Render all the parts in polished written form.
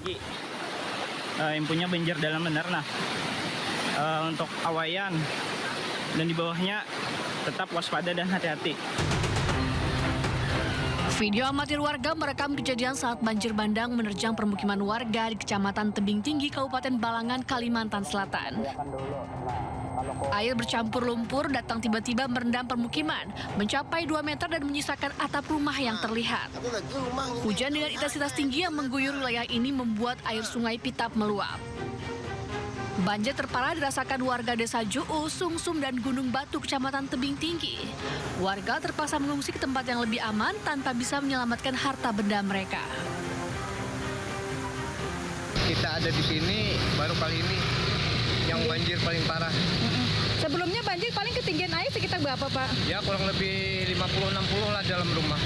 pagi. Infonya banjir dalam benar. Nah, untuk Awayan dan di bawahnya tetap waspada dan hati-hati. Video amatir warga merekam kejadian saat banjir bandang menerjang permukiman warga di Kecamatan Tebing Tinggi, Kabupaten Balangan, Kalimantan Selatan. Air bercampur lumpur datang tiba-tiba merendam permukiman, mencapai 2 meter dan menyisakan atap rumah yang terlihat. Hujan dengan intensitas tinggi yang mengguyur wilayah ini membuat air sungai Pitap meluap. Banjir terparah dirasakan warga desa Juu, Sungsum, dan Gunung Batu, Kecamatan Tebing Tinggi. Warga terpaksa mengungsi ke tempat yang lebih aman tanpa bisa menyelamatkan harta benda mereka. Kita ada di sini baru kali ini yang banjir paling parah. Sebelumnya banjir paling ketinggian air sekitar berapa, Pak? Ya kurang lebih 50-60 lah dalam rumah.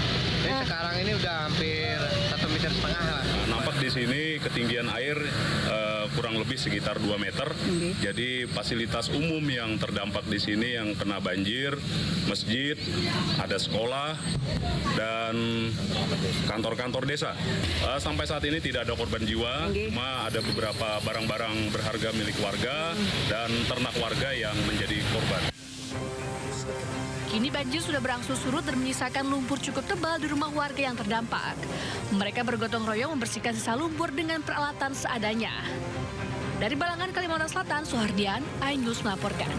Jadi sekarang ini udah hampir 1,5 meter lah. Nampak di sini ketinggian air kurang lebih sekitar 2 meter. Jadi fasilitas umum yang terdampak di sini yang kena banjir, masjid, ada sekolah, dan kantor-kantor desa. Sampai saat ini tidak ada korban jiwa, cuma ada beberapa barang-barang berharga milik warga dan ternak warga yang menjadi korban. Kini banjir sudah berangsur surut dan menyisakan lumpur cukup tebal di rumah warga yang terdampak. Mereka bergotong royong membersihkan sisa lumpur dengan peralatan seadanya. Dari Balangan, Kalimantan Selatan, Suhardian, iNews melaporkan.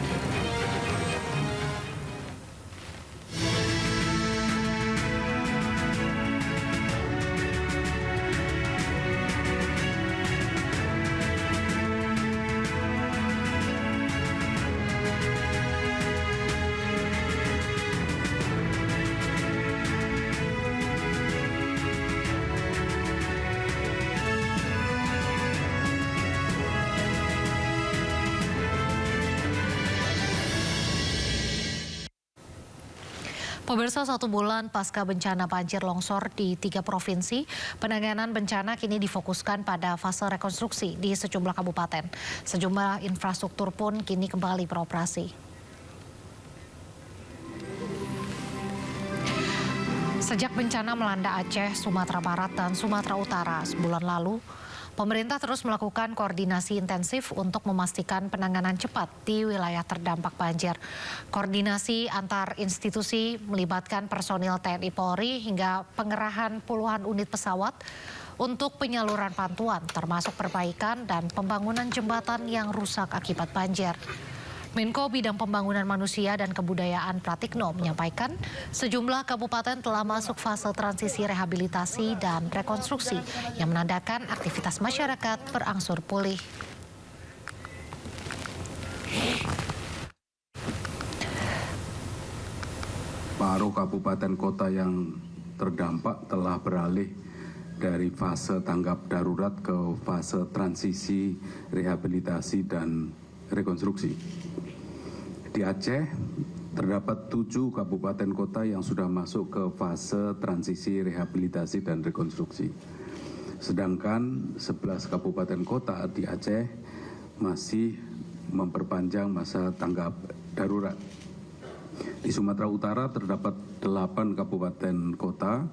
Pemirsa, 1 bulan pasca bencana banjir longsor di 3 provinsi, penanganan bencana kini difokuskan pada fase rekonstruksi di sejumlah kabupaten. Sejumlah infrastruktur pun kini kembali beroperasi. Sejak bencana melanda Aceh, Sumatera Barat, dan Sumatera Utara sebulan lalu, pemerintah terus melakukan koordinasi intensif untuk memastikan penanganan cepat di wilayah terdampak banjir. Koordinasi antar institusi melibatkan personil TNI Polri hingga pengerahan puluhan unit pesawat untuk penyaluran bantuan, termasuk perbaikan dan pembangunan jembatan yang rusak akibat banjir. Menko Bidang Pembangunan Manusia dan Kebudayaan Pratikno menyampaikan sejumlah kabupaten telah masuk fase transisi rehabilitasi dan rekonstruksi yang menandakan aktivitas masyarakat berangsur pulih. Paruh kabupaten kota yang terdampak telah beralih dari fase tanggap darurat ke fase transisi rehabilitasi dan rekonstruksi. Di Aceh, terdapat 7 kabupaten kota yang sudah masuk ke fase transisi rehabilitasi dan rekonstruksi. Sedangkan 11 kabupaten kota di Aceh masih memperpanjang masa tanggap darurat. Di Sumatera Utara terdapat 8 kabupaten kota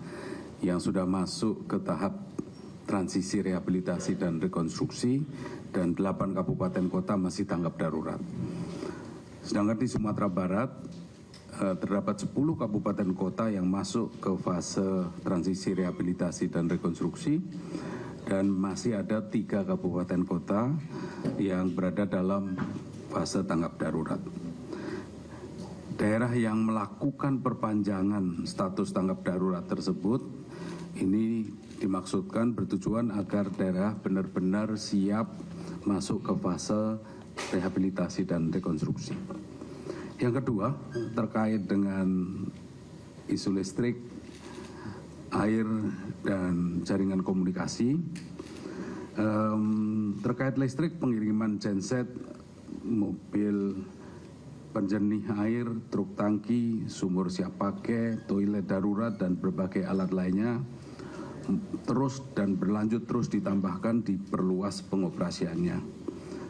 yang sudah masuk ke tahap transisi rehabilitasi dan rekonstruksi, dan 8 kabupaten kota masih tanggap darurat. Sedangkan di Sumatera Barat terdapat 10 kabupaten kota yang masuk ke fase transisi rehabilitasi dan rekonstruksi, dan masih ada 3 kabupaten kota yang berada dalam fase tanggap darurat. Daerah yang melakukan perpanjangan status tanggap darurat tersebut ini dimaksudkan bertujuan agar daerah benar-benar siap masuk ke fase rehabilitasi dan rekonstruksi. Yang kedua, terkait dengan isu listrik, air, dan jaringan komunikasi. Terkait listrik, pengiriman genset, mobil penjernih air, truk tangki, sumur siap pakai, toilet darurat, dan berbagai alat lainnya terus dan berlanjut terus ditambahkan, diperluas pengoperasiannya.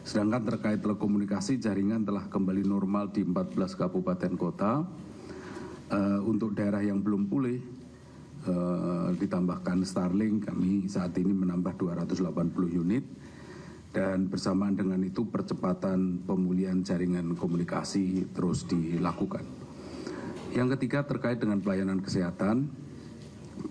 Sedangkan terkait telekomunikasi, jaringan telah kembali normal di 14 kabupaten kota. Untuk daerah yang belum pulih, ditambahkan Starlink, kami saat ini menambah 280 unit. Dan bersamaan dengan itu percepatan pemulihan jaringan komunikasi terus dilakukan. Yang ketiga terkait dengan pelayanan kesehatan,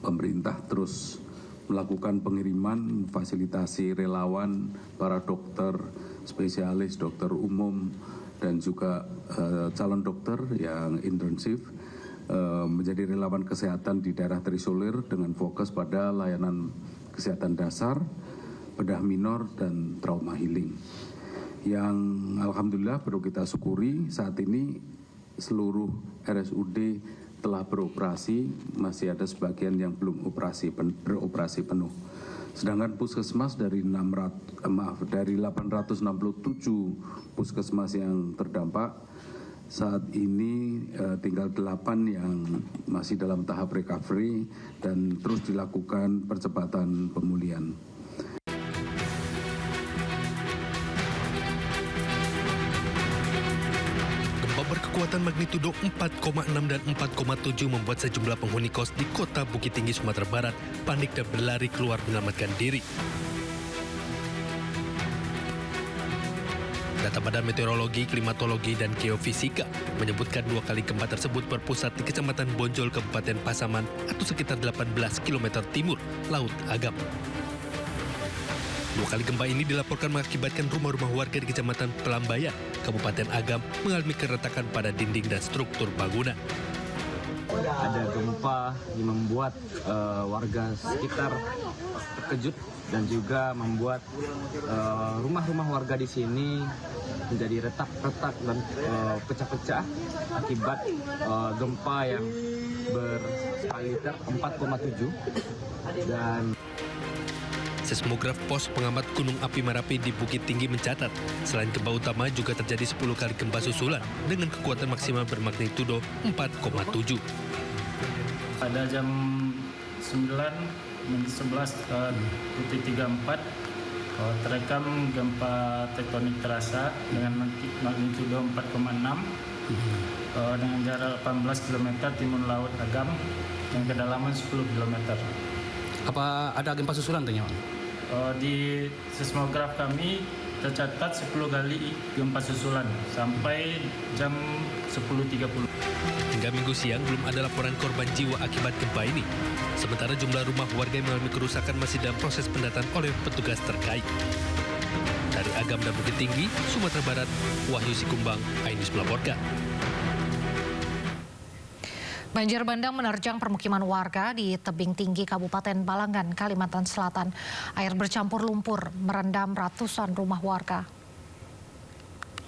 pemerintah terus melakukan pengiriman fasilitasi relawan para dokter spesialis, dokter umum, dan juga calon dokter yang intensif menjadi relawan kesehatan di daerah terisolir dengan fokus pada layanan kesehatan dasar, bedah minor, dan trauma healing. Yang alhamdulillah perlu kita syukuri saat ini seluruh RSUD telah beroperasi, masih ada sebagian yang belum beroperasi penuh. Sedangkan puskesmas dari 867 puskesmas yang terdampak, saat ini tinggal 8 yang masih dalam tahap recovery dan terus dilakukan percepatan pemulihan. Berkekuatan magnitudo 4,6 dan 4,7 membuat sejumlah penghuni kos di kota Bukit Tinggi, Sumatera Barat panik dan berlari keluar menyelamatkan diri. Data Badan Meteorologi, Klimatologi, dan Geofisika menyebutkan 2 kali gempa tersebut berpusat di Kecamatan Bonjol, Kabupaten Pasaman atau sekitar 18 km timur Laut Agam. 2 kali gempa ini dilaporkan mengakibatkan rumah-rumah warga di Kecamatan Pelambayan, Kabupaten Agam mengalami keretakan pada dinding dan struktur bangunan. Ada gempa yang membuat warga sekitar terkejut dan juga membuat rumah-rumah warga di sini menjadi retak-retak dan pecah-pecah akibat gempa yang berskala Richter 4,7 dan Seismograf Pos Pengamat Gunung Api Merapi di Bukit Tinggi mencatat, selain gempa utama juga terjadi 10 kali gempa susulan dengan kekuatan maksimal bermagnitudo 4,7. Pada jam 9:11:34 terekam gempa tektonik terasa dengan magnitudo 4,6 dengan jarak 18 km timur Laut Agam dan kedalaman 10 km. Apa ada gempa susulan tanya? Di seismograf kami tercatat 10 kali gempa susulan sampai jam 10.30. Hingga Minggu siang belum ada laporan korban jiwa akibat gempa ini. Sementara jumlah rumah warga yang mengalami kerusakan masih dalam proses pendataan oleh petugas terkait. Dari Agam dan Bukit Tinggi, Sumatera Barat, Wahyu Sikumbang, iNews melaporkan. Banjir bandang menerjang permukiman warga di tebing tinggi Kabupaten Balangan, Kalimantan Selatan. Air bercampur lumpur merendam ratusan rumah warga.